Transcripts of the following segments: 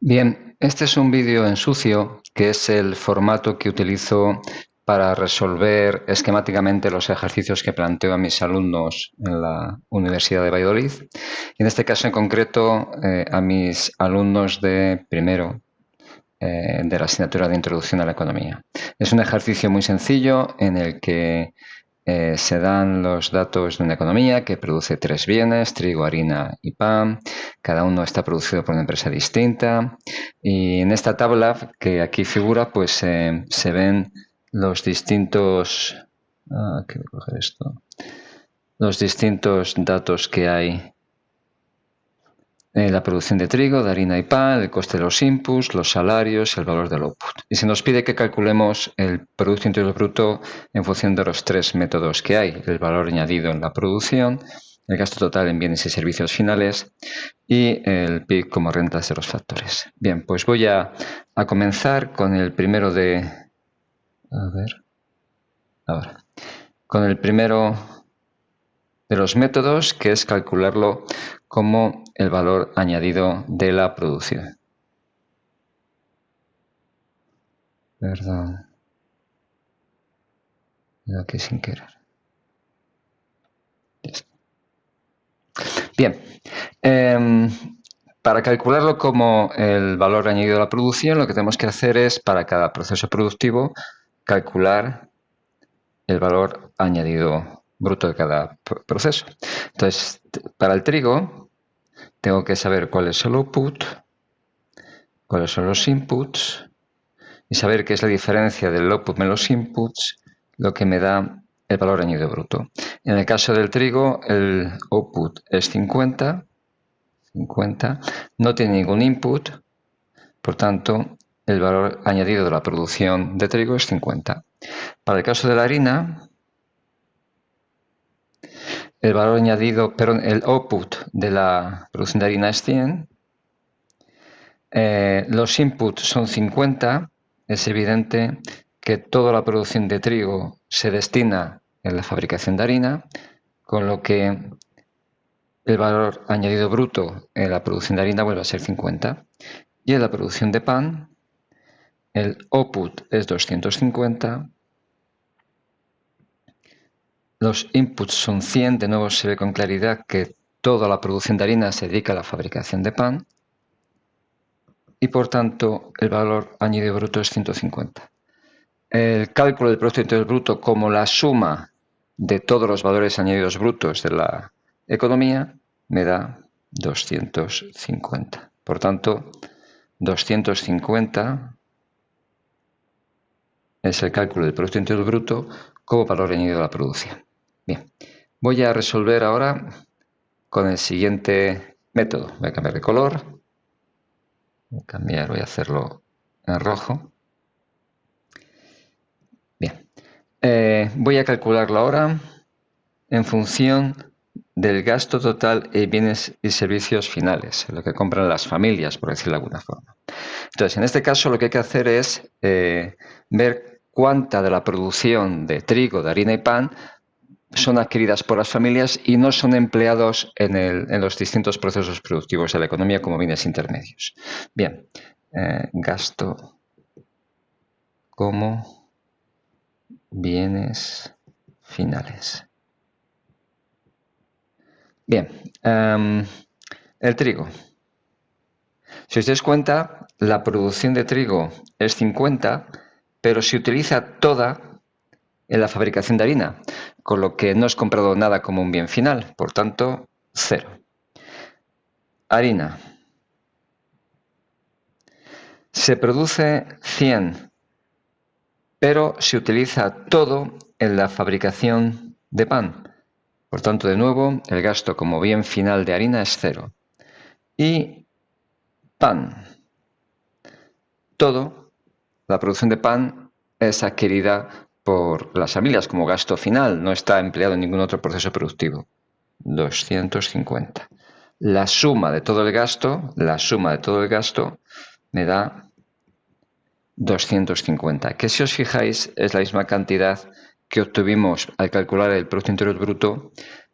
Bien, este es un vídeo en sucio, que es el formato que utilizo para resolver esquemáticamente los ejercicios que planteo a mis alumnos en la Universidad de Valladolid. Y en este caso en concreto, a mis alumnos de primero de la asignatura de Introducción a la Economía. Es un ejercicio muy sencillo en el que se dan los datos de una economía que produce tres bienes: trigo, harina y pan. Cada uno está producido por una empresa distinta. Y en esta tabla que aquí figura, pues se ven los distintos... ¿qué voy a coger esto? Los distintos datos que hay. La producción de trigo, de harina y pan, el coste de los inputs, los salarios, el valor del output. Y se nos pide que calculemos el Producto Interior Bruto en función de los tres métodos que hay: el valor añadido en la producción, el gasto total en bienes y servicios finales y el PIB como rentas de los factores. Bien, pues voy a comenzar con el primero de... A ver... Ahora. Con el primero de los métodos, que es calcularlo como el valor añadido de la producción. Perdón. Aquí sin querer. Bien. Para calcularlo como el valor añadido de la producción, lo que tenemos que hacer es, para cada proceso productivo, calcular el valor añadido bruto de cada proceso. Entonces, para el trigo, tengo que saber cuál es el output, cuáles son los inputs, y saber qué es la diferencia del output menos los inputs, lo que me da el valor añadido bruto. En el caso del trigo, el output es 50, no tiene ningún input, por tanto, el valor añadido de la producción de trigo es 50. Para el caso de la harina, el valor añadido, perdón, el output de la producción de harina es 100, los inputs son 50, es evidente que toda la producción de trigo se destina en la fabricación de harina, con lo que el valor añadido bruto en la producción de harina vuelve a ser 50. Y en la producción de pan, el output es 250, los inputs son 100, de nuevo se ve con claridad que toda la producción de harina se dedica a la fabricación de pan, y por tanto el valor añadido bruto es 150. El cálculo del Producto Interior Bruto como la suma de todos los valores añadidos brutos de la economía me da 250. Por tanto, 250 es el cálculo del Producto Interior Bruto como valor añadido a la producción. Bien, voy a resolver ahora con el siguiente método. Voy a cambiar de color. Voy a hacerlo en rojo. Bien, voy a calcularlo ahora en función del gasto total en bienes y servicios finales, lo que compran las familias, por decirlo de alguna forma. Entonces, en este caso lo que hay que hacer es ver cuánta de la producción de trigo, de harina y pan son adquiridas por las familias y no son empleados en los distintos procesos productivos de la economía como bienes intermedios. Bien, gasto como bienes finales. Bien, el trigo. Si os dais cuenta, la producción de trigo es 50, pero se utiliza toda en la fabricación de harina, con lo que no es comprado nada como un bien final, por tanto, 0. Harina. Se produce 100, pero se utiliza todo en la fabricación de pan. Por tanto, de nuevo, el gasto como bien final de harina es 0. Y pan. Todo, la producción de pan es adquirida por las familias como gasto final, no está empleado en ningún otro proceso productivo. 250. La suma de todo el gasto me da 250, que si os fijáis es la misma cantidad que obtuvimos al calcular el Producto Interior Bruto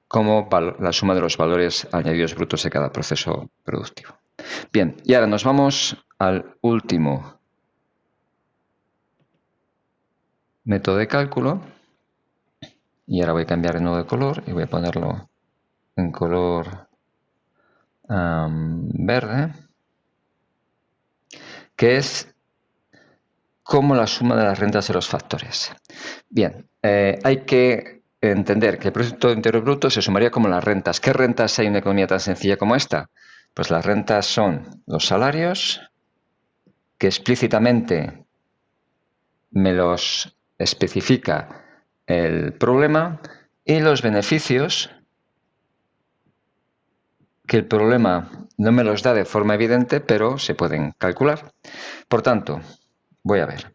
como la suma de los valores añadidos brutos de cada proceso productivo. Bien, y ahora nos vamos al último método de cálculo. Y ahora voy a cambiar de nuevo de color y voy a ponerlo en color verde, que es como la suma de las rentas de los factores. Bien, hay que entender que el Producto Interior Bruto se sumaría como las rentas. ¿Qué rentas hay en una economía tan sencilla como esta? Pues las rentas son los salarios, que explícitamente me los especifica el problema, y los beneficios, que el problema no me los da de forma evidente, pero se pueden calcular. Por tanto, voy a ver.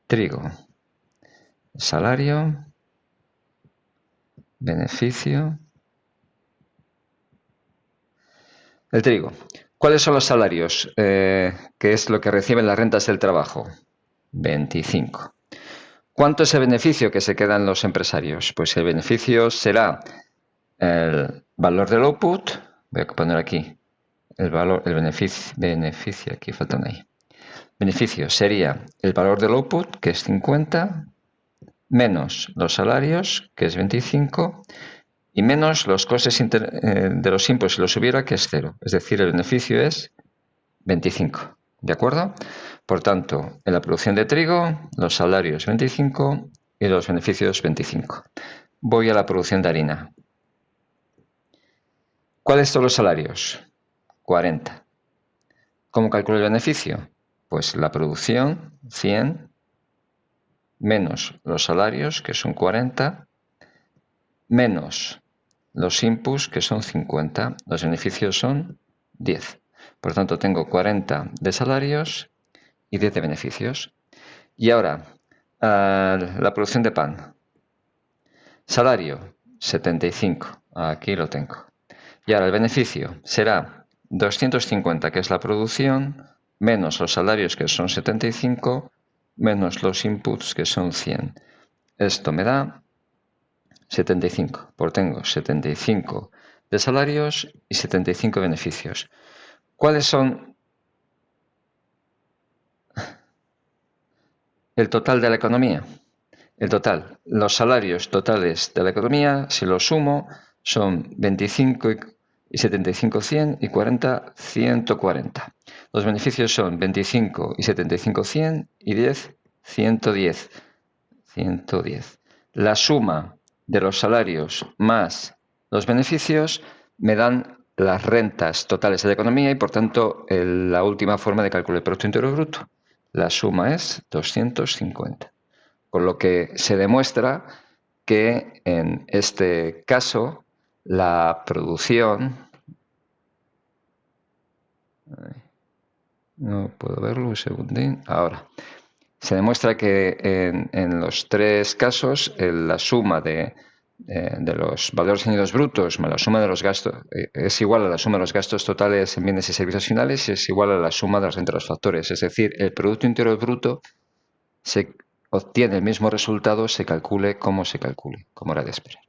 Trigo, salario, beneficio. El trigo. ¿Cuáles son los salarios? ¿Qué es lo que reciben las rentas del trabajo? 25. ¿Cuánto es el beneficio que se quedan los empresarios? Pues el beneficio será el valor del output. Voy a poner aquí el valor, el beneficio, aquí falta una I. Beneficio sería el valor del output, que es 50, menos los salarios, que es 25, y menos los costes de los inputs si los hubiera, que es 0. Es decir, el beneficio es 25. ¿De acuerdo? Por tanto, en la producción de trigo, los salarios 25 y los beneficios 25. Voy a la producción de harina. ¿Cuáles son los salarios? 40. ¿Cómo calculo el beneficio? Pues la producción, 100, menos los salarios, que son 40, menos los inputs, que son 50. Los beneficios son 10. Por tanto, tengo 40 de salarios y 10 de beneficios. Y ahora, la producción de pan. Salario, 75. Aquí lo tengo. Y ahora el beneficio será 250, que es la producción, menos los salarios, que son 75, menos los inputs, que son 100. Esto me da 75. Por tengo 75 de salarios y 75 de beneficios. ¿Cuáles son el total de la economía? El total, los salarios totales de la economía, si los sumo, son 25 y 75, 100 y 40, 140. Los beneficios son 25 y 75, 100 y 10, 110. 110. La suma de los salarios más los beneficios me dan las rentas totales de la economía y, por tanto, la última forma de calcular el Producto Interior Bruto. La suma es 250. Con lo que se demuestra que en este caso la producción, no puedo verlo, un segundín, ahora, se demuestra que en los tres casos la suma de los valores añadidos brutos más la suma de los gastos es igual a la suma de los gastos totales en bienes y servicios finales y es igual a la suma de las rentas de los factores. Es decir, el Producto Interior Bruto se obtiene el mismo resultado, se calcule como se calcule, como era de esperar.